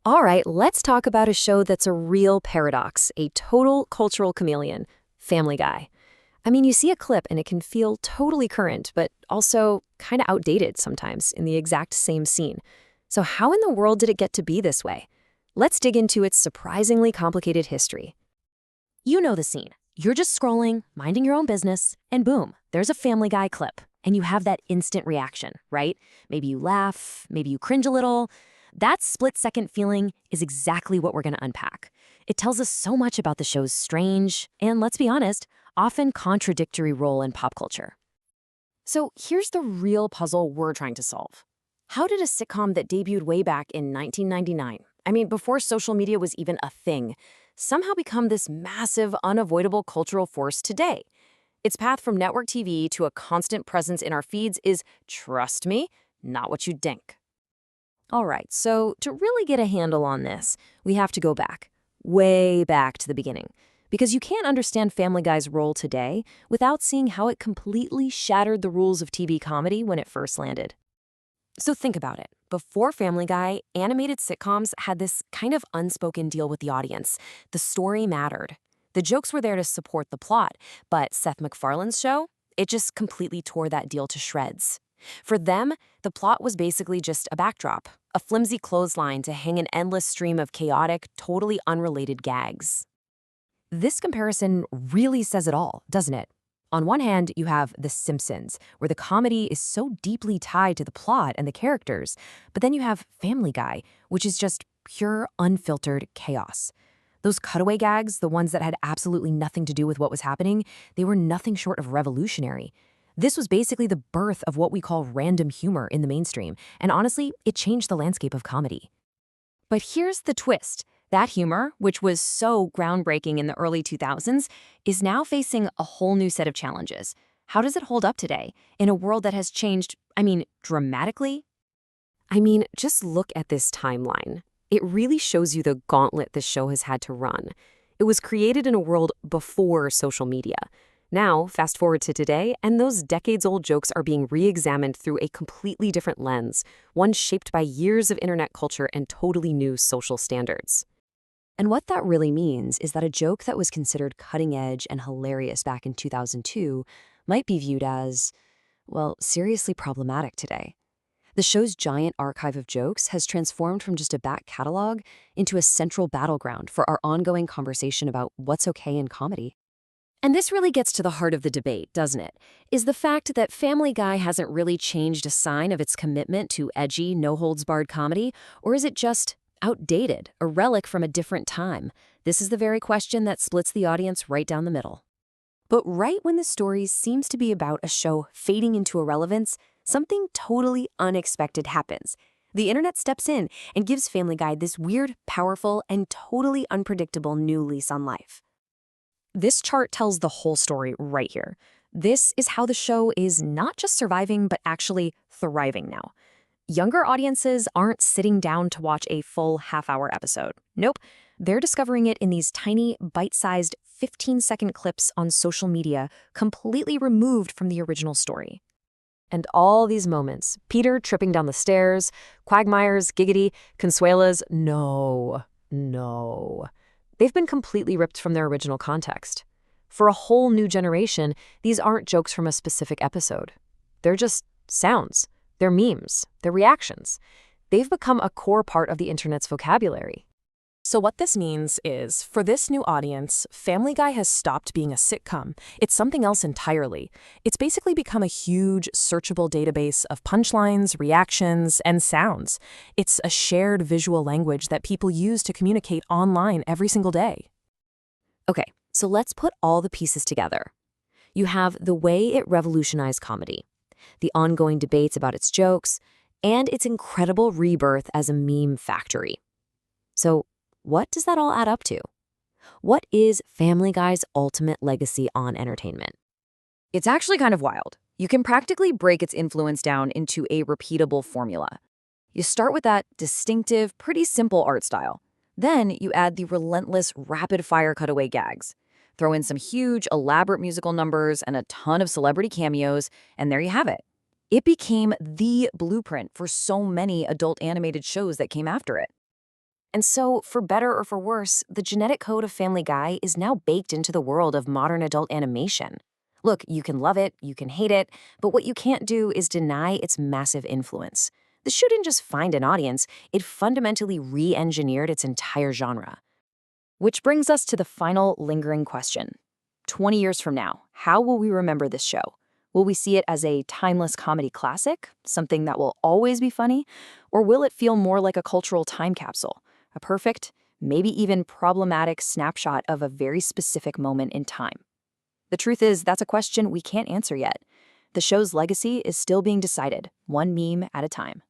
All right, let's talk about a show that's a real paradox, a total cultural chameleon, Family Guy. I mean, you see a clip and it can feel totally current, but also kind of outdated sometimes in the exact same scene. So how in the world did it get to be this way? Let's dig into its surprisingly complicated history. You know the scene. You're just scrolling, minding your own business, and boom, there's a Family Guy clip. And you have that instant reaction, right? Maybe you laugh, maybe you cringe a little. That split-second feeling is exactly what we're going to unpack. It tells us so much about the show's strange, and let's be honest, often contradictory role in pop culture. So here's the real puzzle we're trying to solve. How did a sitcom that debuted way back in 1999, I mean, before social media was even a thing, somehow become this massive, unavoidable cultural force today? Its path from network TV to a constant presence in our feeds is, trust me, not what you'd think. All right, so to really get a handle on this, we have to go back, way back to the beginning. Because you can't understand Family Guy's role today without seeing how it completely shattered the rules of TV comedy when it first landed. So think about it. Before Family Guy, animated sitcoms had this kind of unspoken deal with the audience. The story mattered. The jokes were there to support the plot, but Seth MacFarlane's show, it just completely tore that deal to shreds. For them, the plot was basically just a backdrop, a flimsy clothesline to hang an endless stream of chaotic, totally unrelated gags. This comparison really says it all, doesn't it? On one hand, you have The Simpsons, where the comedy is so deeply tied to the plot and the characters, but then you have Family Guy, which is just pure, unfiltered chaos. Those cutaway gags, the ones that had absolutely nothing to do with what was happening, they were nothing short of revolutionary. This was basically the birth of what we call random humor in the mainstream, and honestly, it changed the landscape of comedy. But here's the twist. That humor, which was so groundbreaking in the early 2000s, is now facing a whole new set of challenges. How does it hold up today, in a world that has changed, dramatically? Just look at this timeline. It really shows you the gauntlet this show has had to run. It was created in a world before social media. Now, fast forward to today, and those decades-old jokes are being re-examined through a completely different lens, one shaped by years of internet culture and totally new social standards. And what that really means is that a joke that was considered cutting-edge and hilarious back in 2002 might be viewed as, well, seriously problematic today. The show's giant archive of jokes has transformed from just a back catalog into a central battleground for our ongoing conversation about what's okay in comedy. And this really gets to the heart of the debate, doesn't it? Is the fact that Family Guy hasn't really changed a sign of its commitment to edgy, no-holds-barred comedy, or is it just outdated, a relic from a different time? This is the very question that splits the audience right down the middle. But right when the story seems to be about a show fading into irrelevance, something totally unexpected happens. The internet steps in and gives Family Guy this weird, powerful, and totally unpredictable new lease on life. This chart tells the whole story right here. This is how the show is not just surviving, but actually thriving now. Younger audiences aren't sitting down to watch a full half-hour episode. Nope, they're discovering it in these tiny, bite-sized 15-second clips on social media, completely removed from the original story. And all these moments, Peter tripping down the stairs, Quagmire's giggity, Consuela's no. They've been completely ripped from their original context. For a whole new generation, these aren't jokes from a specific episode. They're just sounds. They're memes. They're reactions. They've become a core part of the internet's vocabulary. So what this means is, for this new audience, Family Guy has stopped being a sitcom. It's something else entirely. It's basically become a huge, searchable database of punchlines, reactions, and sounds. It's a shared visual language that people use to communicate online every single day. Okay, so let's put all the pieces together. You have the way it revolutionized comedy, the ongoing debates about its jokes, and its incredible rebirth as a meme factory. So, what does that all add up to? What is Family Guy's ultimate legacy on entertainment? It's actually kind of wild. You can practically break its influence down into a repeatable formula. You start with that distinctive, pretty simple art style. Then you add the relentless, rapid-fire cutaway gags. Throw in some huge, elaborate musical numbers and a ton of celebrity cameos, and there you have it. It became the blueprint for so many adult animated shows that came after it. And so, for better or for worse, the genetic code of Family Guy is now baked into the world of modern adult animation. Look, you can love it, you can hate it, but what you can't do is deny its massive influence. The show didn't just find an audience, it fundamentally re-engineered its entire genre. Which brings us to the final lingering question. 20 years from now, how will we remember this show? Will we see it as a timeless comedy classic, something that will always be funny? Or will it feel more like a cultural time capsule, a perfect, maybe even problematic snapshot of a very specific moment in time? The truth is, that's a question we can't answer yet. The show's legacy is still being decided, one meme at a time.